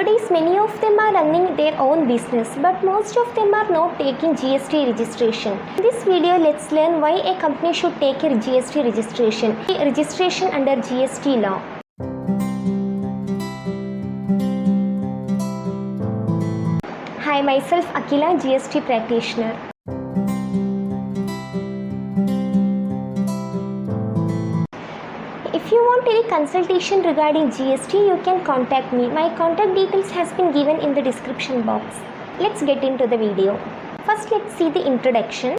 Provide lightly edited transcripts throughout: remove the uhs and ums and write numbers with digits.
Nowadays, many of them are running their own business, but most of them are not taking GST registration. In this video, let's learn why a company should take a GST registration. Registration under GST law. Hi, myself Akila, GST practitioner. If you want any consultation regarding GST, you can contact me. My contact details has been given in the description box. Let's get into the video. First, let's see the introduction.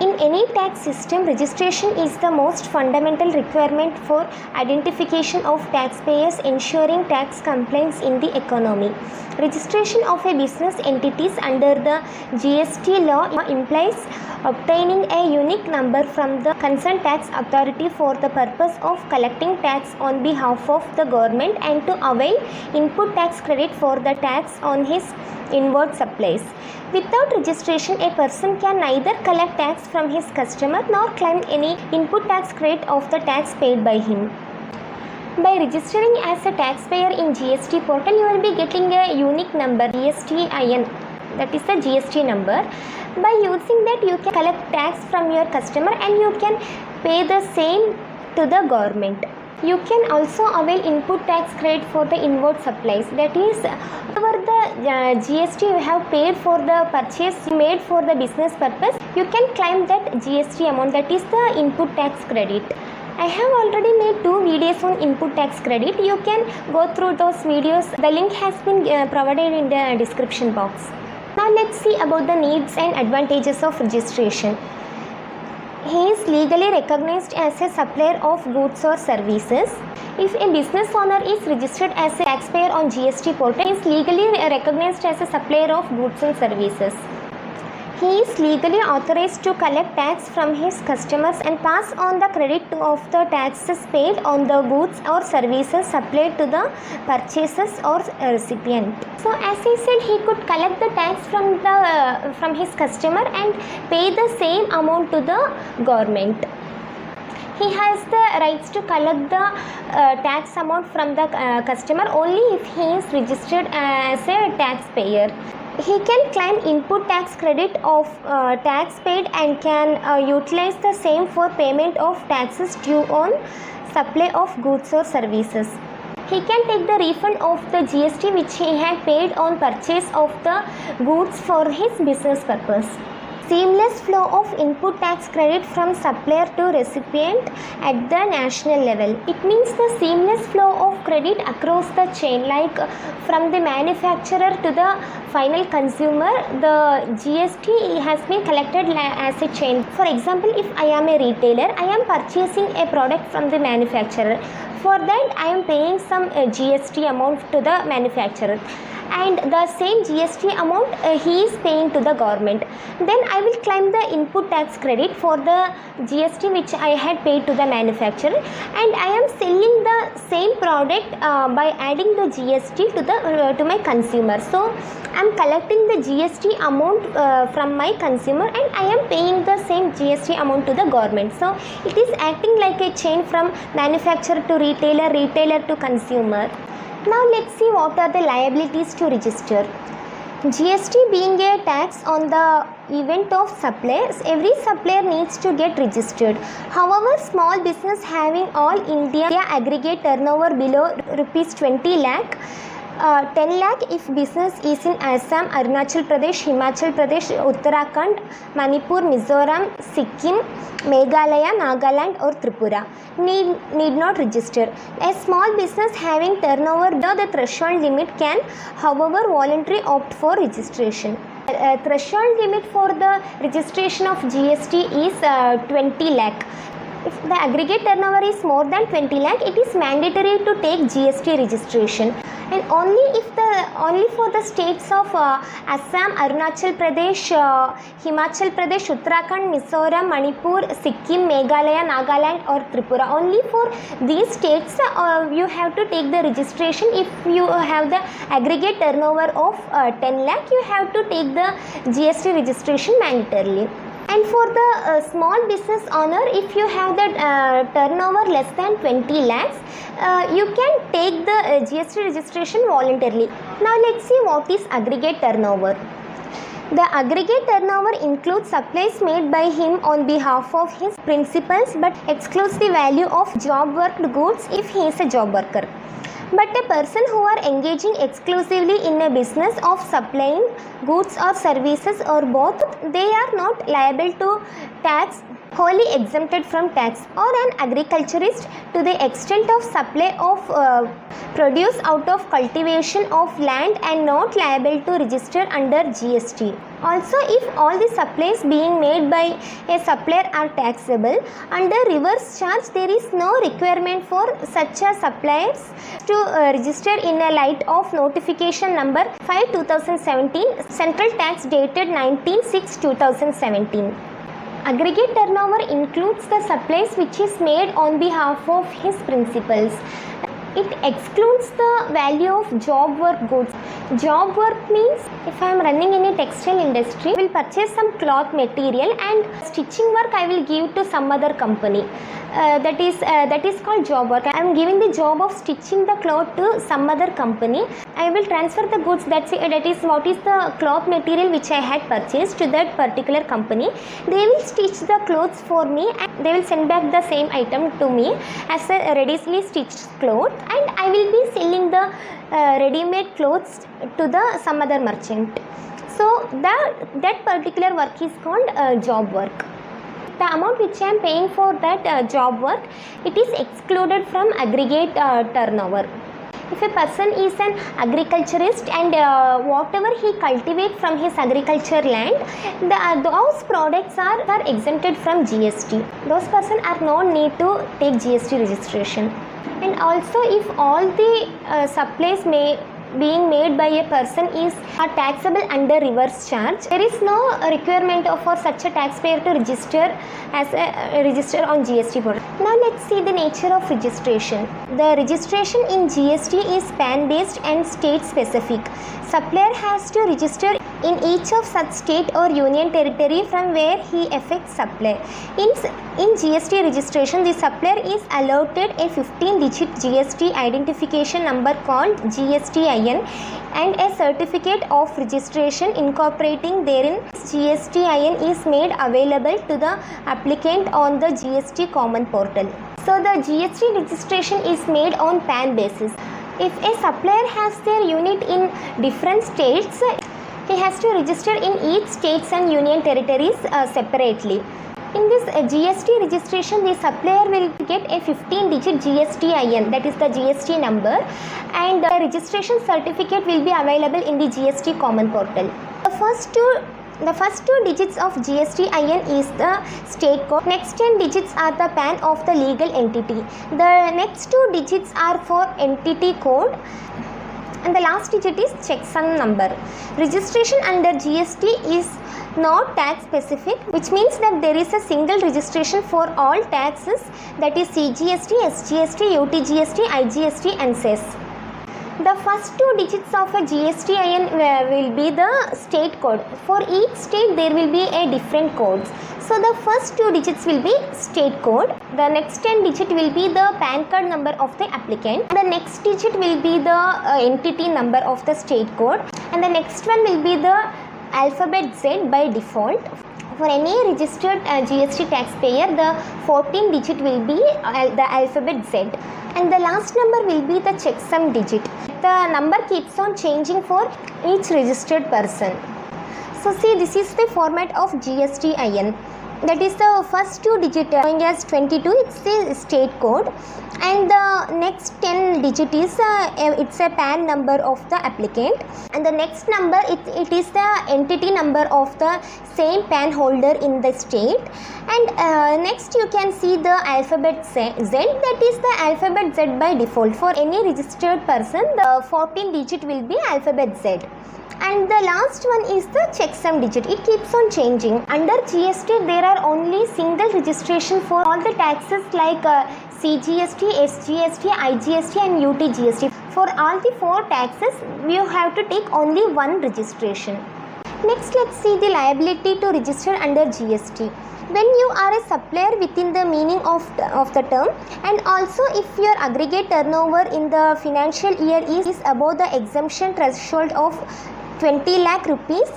In any tax system, registration is the most fundamental requirement for identification of taxpayers, ensuring tax compliance in the economy. Registration of a business entities under the GST law implies obtaining a unique number from the concerned tax authority for the purpose of collecting tax on behalf of the government and to avail input tax credit for the tax on his inward supplies. Without registration, a person can neither collect tax from his customer nor claim any input tax credit of the tax paid by him. By registering as a taxpayer in GST portal, you will be getting a unique number, GSTIN, that is the GST number. By using that, you can collect tax from your customer and you can pay the same to the government. You can also avail input tax credit for the inward supplies, that is, whatever the GST you have paid for the purchase made for the business purpose, you can claim that GST amount, that is the input tax credit. I have already made 2 videos on input tax credit. You can go through those videos. The link has been provided in the description box. Now let's see about the needs and advantages of registration. He is legally recognized as a supplier of goods or services. If a business owner is registered as a taxpayer on GST portal, he is legally recognized as a supplier of goods and services. He is legally authorized to collect tax from his customers and pass on the credit of the taxes paid on the goods or services supplied to the purchasers or recipient. So as I said, he could collect the tax from his customer and pay the same amount to the government. He has the rights to collect the tax amount from the customer only if he is registered as a taxpayer. He can claim input tax credit of tax paid and can utilize the same for payment of taxes due on supply of goods or services. He can take the refund of the GST which he had paid on purchase of the goods for his business purpose. Seamless flow of input tax credit from supplier to recipient at the national level. It means the seamless flow of credit across the chain, like from the manufacturer to the final consumer. The GST has been collected as a chain. For example, if I am a retailer, I am purchasing a product from the manufacturer. For that, I am paying some GST amount to the manufacturer, and the same GST amount he is paying to the government. Then I will claim the input tax credit for the GST which I had paid to the manufacturer, and I am selling the same product by adding the GST to my consumer. So I am collecting the GST amount from my consumer and I am paying the same GST amount to the government. So it is acting like a chain from manufacturer to retailer, retailer to consumer. Now let's see what are the liabilities to register. GST being a tax on the event of suppliers, every supplier needs to get registered. However, small business having all India aggregate turnover below rupees 20 lakh, 10 lakh if business is in Assam, Arunachal Pradesh, Himachal Pradesh, Uttarakhand, Manipur, Mizoram, Sikkim, Meghalaya, Nagaland or Tripura need not register. A small business having turnover below the threshold limit can, however, voluntarily opt for registration. Threshold limit for the registration of GST is 20 lakh. If the aggregate turnover is more than 20 lakh, it is mandatory to take GST registration. And only for the states of Assam, Arunachal Pradesh, Himachal Pradesh, Uttarakhand, Mizoram, Manipur, Sikkim, Meghalaya, Nagaland or Tripura, only for these states you have to take the registration. If you have the aggregate turnover of 10 lakh, you have to take the GST registration mandatorily. And for the small business owner, if you have the turnover less than 20 lakhs, you can take the GST registration voluntarily. Now let's see what is aggregate turnover. The aggregate turnover includes supplies made by him on behalf of his principals but excludes the value of job worked goods if he is a job worker. But a person who are engaging exclusively in a business of supplying goods or services or both, they are not liable to tax, wholly exempted from tax, or an agriculturist to the extent of supply of produce out of cultivation of land and not liable to register under GST. Also, if all the supplies being made by a supplier are taxable, under reverse charge there is no requirement for such a suppliers to register in a light of notification number 5/2017, central tax dated 19/6/2017. Aggregate turnover includes the supplies which is made on behalf of his principals. It excludes the value of job work goods. Job work means if I am running in a textile industry, I will purchase some cloth material and stitching work I will give to some other company. That is called job work. I am giving the job of stitching the cloth to some other company. I will transfer the goods, that is what is the cloth material which I had purchased to that particular company. They will stitch the clothes for me and they will send back the same item to me as a readily stitched cloth, and I will be selling the ready-made clothes to the some other merchant. So that particular work is called job work. The amount which I am paying for that job work, it is excluded from aggregate turnover. If a person is an agriculturist and whatever he cultivates from his agriculture land, those products are exempted from GST. Those persons are no need to take GST registration. And also, if all the supplies being made by a person are taxable under reverse charge, there is no requirement for such a taxpayer to register on GST board. Now let's see the nature of registration. The registration in GST is PAN based and state specific. Supplier has to register in each of such state or union territory from where he effects supply. In GST registration, the supplier is allotted a 15-digit GST identification number called GSTIN and a certificate of registration incorporating therein. GSTIN is made available to the applicant on the GST common portal. So the GST registration is made on PAN basis. If a supplier has their unit in different states, he has to register in each states and union territories separately. In this GST registration, the supplier will get a 15-digit GSTIN, that is the GST number, and the registration certificate will be available in the GST common portal. The first two digits of GSTIN is the state code. Next 10 digits are the PAN of the legal entity. The next 2 digits are for entity code. And the last digit is checksum number. Registration under GST is not tax specific, which means that there is a single registration for all taxes, that is CGST, SGST, UTGST, IGST and cess. The first 2 digits of a GSTIN will be the state code. For each state there will be a different codes. So the first 2 digits will be state code. The next 10 digit will be the PAN card number of the applicant. The next digit will be the entity number of the state code. And the next one will be the alphabet Z by default. For any registered GST taxpayer, the 14 digit will be the alphabet Z. And the last number will be the checksum digit. The number keeps on changing for each registered person. So see, this is the format of GSTIN. That is the first 2 digit showing as 22, it's the state code, and the next 10 digit is it's a PAN number of the applicant, and the next number it is the entity number of the same PAN holder in the state, and next you can see the alphabet Z, that is the alphabet Z by default. For any registered person, the 14 digit will be alphabet Z. And the last one is the checksum digit. It keeps on changing. Under GST there are only single registration for all the taxes like CGST, SGST, IGST and UTGST. For all the 4 taxes you have to take only one registration. Next, let's see the liability to register under GST. When you are a supplier within the meaning of the term, and also if your aggregate turnover in the financial year is above the exemption threshold of 20 lakh rupees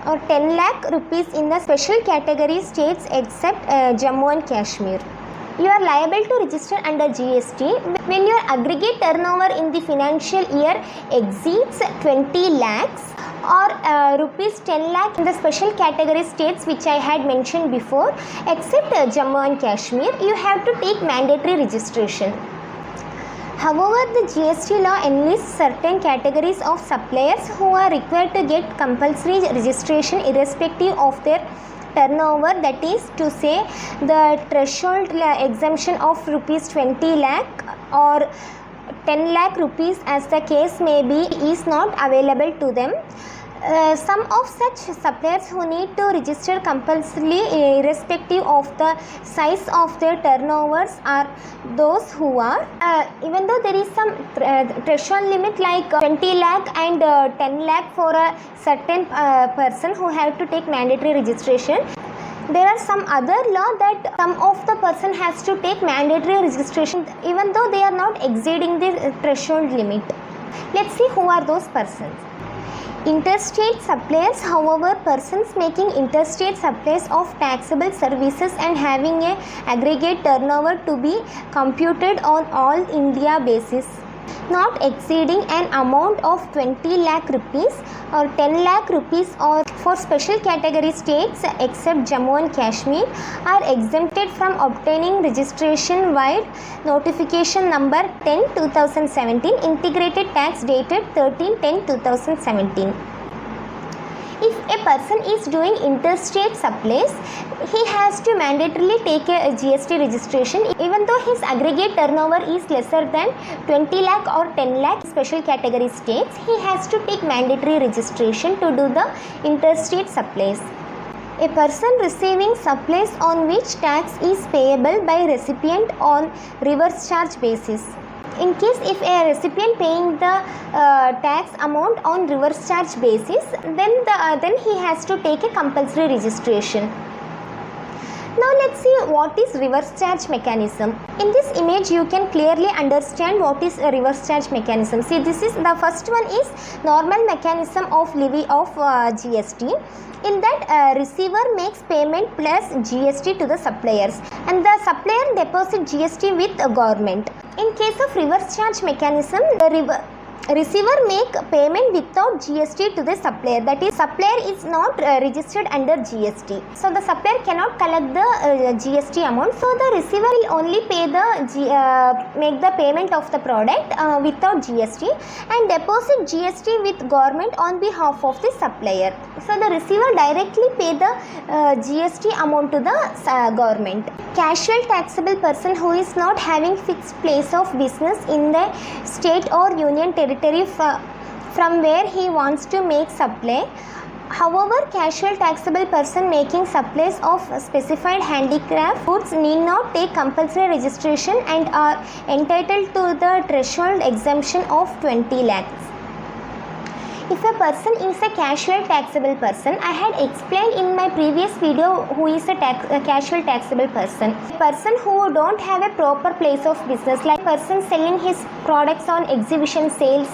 or 10 lakh rupees in the special category states except Jammu and Kashmir, you are liable to register under GST when your aggregate turnover in the financial year exceeds 20 lakhs or rupees 10 lakh in the special category states which I had mentioned before, except Jammu and Kashmir. You have to take mandatory registration. However, the GST law enlists certain categories of suppliers who are required to get compulsory registration irrespective of their turnover, that is to say the threshold exemption of rupees 20 lakh or 10 lakh rupees as the case may be is not available to them. Some of such suppliers who need to register compulsorily irrespective of the size of their turnovers are those who are, even though there is some threshold limit like 20 lakh and 10 lakh for a certain person who have to take mandatory registration, there are some other law that some of the person has to take mandatory registration even though they are not exceeding the threshold limit. Let's see who are those persons. Interstate suppliers, however, persons making interstate supplies of taxable services and having a aggregate turnover to be computed on all India basis, not exceeding an amount of 20 lakh rupees or 10 lakh rupees or for special category states except Jammu and Kashmir, are exempted from obtaining registration via notification number 10/2017 integrated tax dated 13/10/2017. If a person is doing interstate supplies, he has to mandatorily take a GST registration even though his aggregate turnover is lesser than 20 lakh or 10 lakh special category states. He has to take mandatory registration to do the interstate supplies. A person receiving supplies on which tax is payable by recipient on reverse charge basis. In case if a recipient paying the tax amount on reverse charge basis, then he has to take a compulsory registration. Now let's see what is reverse charge mechanism. In this image you can clearly understand what is a reverse charge mechanism. See, this is the first one is normal mechanism of levy of GST. In that receiver makes payment plus GST to the suppliers and the supplier deposits GST with the government. In case of reverse charge mechanism, the receiver make payment without GST to the supplier, that is supplier is not registered under GST, so the supplier cannot collect the GST amount, so the receiver will only pay the make the payment of the product without GST and deposit GST with government on behalf of the supplier. So the receiver directly pay the GST amount to the government. Casual taxable person who is not having fixed place of business in the state or union territory from where he wants to make supply. However, casual taxable person making supplies of specified handicraft goods need not take compulsory registration and are entitled to the threshold exemption of 20 lakhs. If a person is a casual taxable person, I had explained in my previous video who is a casual taxable person. A person who don't have a proper place of business, like person selling his products on exhibition sales,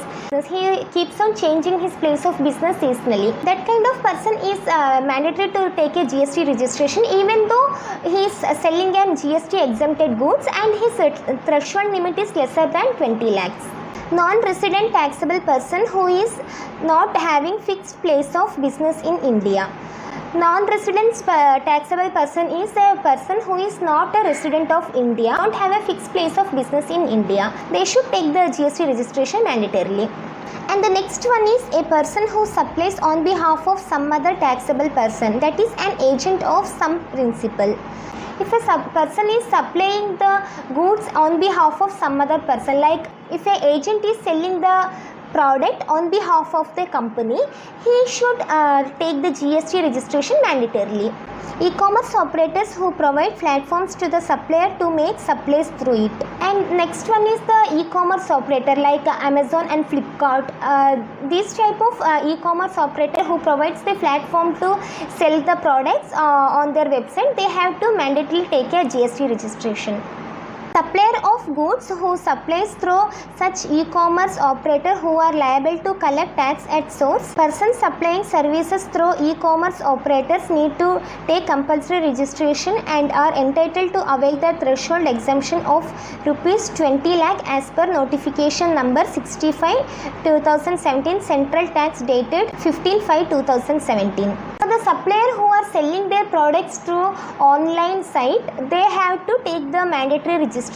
he keeps on changing his place of business seasonally. That kind of person is mandatory to take a GST registration even though he is selling an GST exempted goods and his threshold limit is lesser than 20 lakhs. Non-resident taxable person who is not having fixed place of business in India. Non-resident taxable person is a person who is not a resident of India, don't have a fixed place of business in India. They should take the GST registration mandatorily. And the next one is a person who supplies on behalf of some other taxable person, that is an agent of some principal. If a person is supplying the goods on behalf of some other person, like if an agent is selling the product on behalf of the company, he should take the GST registration mandatorily. E-commerce operators who provide platforms to the supplier to make supplies through it. And next one is the e-commerce operator like Amazon and Flipkart. This type of e-commerce operator who provides the platform to sell the products on their website, they have to mandatorily take a GST registration. Supplier of goods who supplies through such e-commerce operator who are liable to collect tax at source. Persons supplying services through e-commerce operators need to take compulsory registration and are entitled to avail the threshold exemption of rupees 20 lakh as per notification number 65/2017 central tax dated 15/5/2017. So the supplier who are selling their products through online site, they have to take the mandatory registration.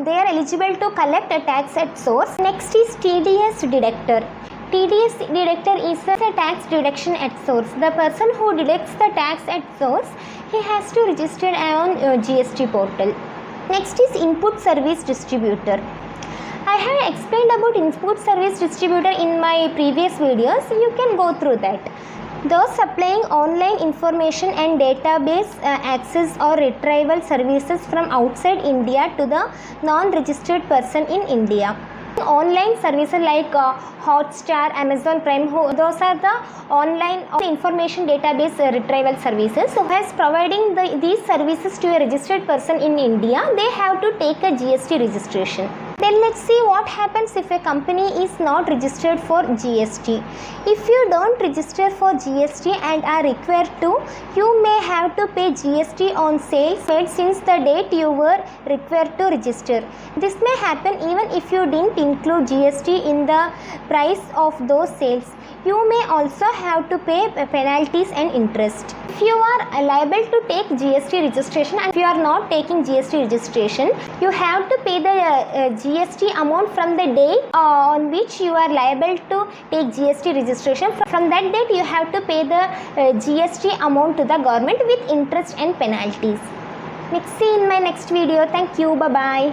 They are eligible to collect a tax at source. Next is TDS deductor. TDS deductor is a tax deduction at source. The person who deducts the tax at source, he has to register on GST portal. Next is input service distributor. I have explained about input service distributor in my previous videos. You can go through that. Those supplying online information and database access or retrieval services from outside India to the non-registered person in India. Online services like Hotstar, Amazon Prime, those are the online information database retrieval services. So as providing these services to a registered person in India, they have to take a GST registration. Then let's see what happens if a company is not registered for GST. If you don't register for GST and are required to, you may have to pay GST on sales made since the date you were required to register. This may happen even if you didn't include GST in the price of those sales. You may also have to pay penalties and interest. If you are liable to take GST registration and if you are not taking GST registration, you have to pay the GST amount from the date on which you are liable to take GST registration. From that date, you have to pay the GST amount to the government with interest and penalties. Let's see in my next video. Thank you. Bye-bye.